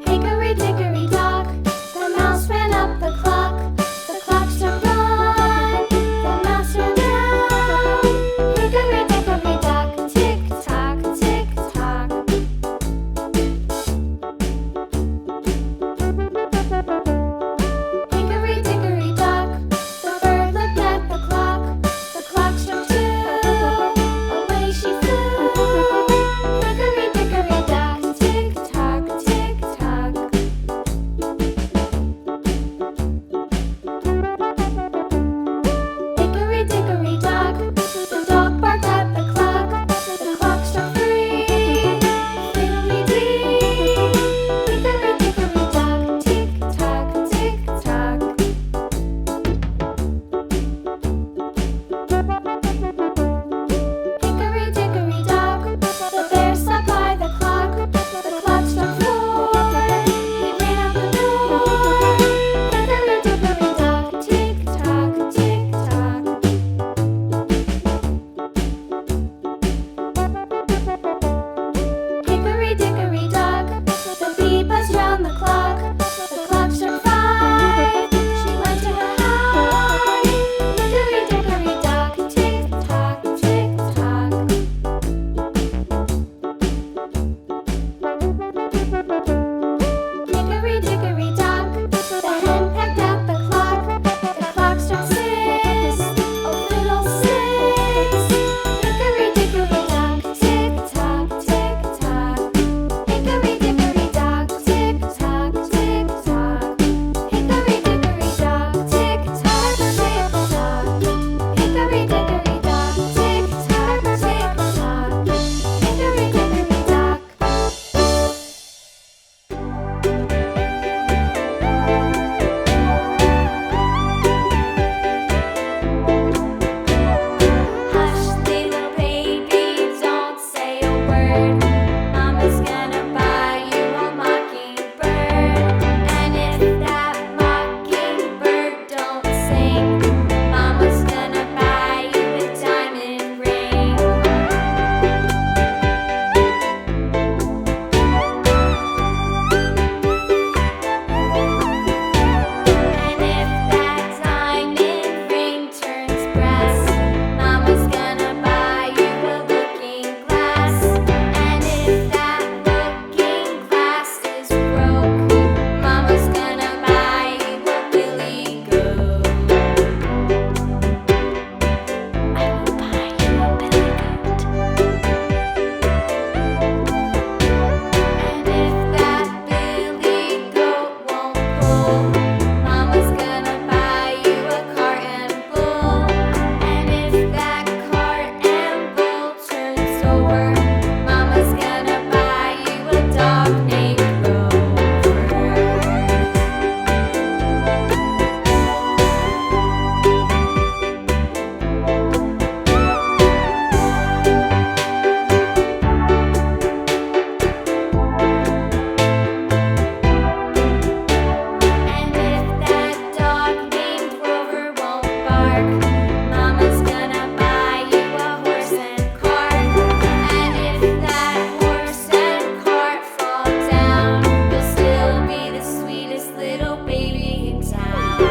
Hickory dickory dock, the mouse ran up the clock. The clock struck one, the mouse ran down. Hickory dickory dock, tick tock, tick tock. Hickory dickory dock, the bird looked at the clock. The clock struck two, away she flew. Hickory dickory dock, tick tock, tick tock. Hickory dickory dock, the dog barked at the clock. The clock struck three, fiddly-dee. Hickory dickory dock, tick tock, tick tock. Hickory dickory dock, the bear sat by the clock. The clock struck four, he ran out the door. Hickory dickory dock, tick tock, tick tock. Hickory dickory dock, the bee buzzed round the clock. The clock struck five, she went to her hive. Hickory dickory dock, tick tock, tick tock. Hickory dickory dock, the hen pecked at the clock. The clock struck six, oh fiddlesticks. Hickory dickory dock, tick tock, tick tock. Hickory dickory dock, tick tock, tick tock. Hickory dickory dock, tick tock, tick tock. Hickory dickory dock, tick tock, tick tock. Hickory dickory dock. Hush, little baby, don't say a word. Mama's gonna buy you a mockingbird. And if that mockingbird don't sing, Mama's gonna buy you a diamond ring. And if that diamond ring turns brass, Mama's gonna buy you a looking glass. And if that looking glass is broke, Mama's gonna buy you a billy goat. I will buy you a billy goat. And if that billy goat won't pull, Mama's gonna buy you a cart and bull. And if that cart and bull turns over, Mama's gonna buy you a dog named Rover. And if that dog named Rover won't bark, Mama's gonna buy you a horse and cart. And if that horse and cart fall down, you'll still be the sweetest little baby in town.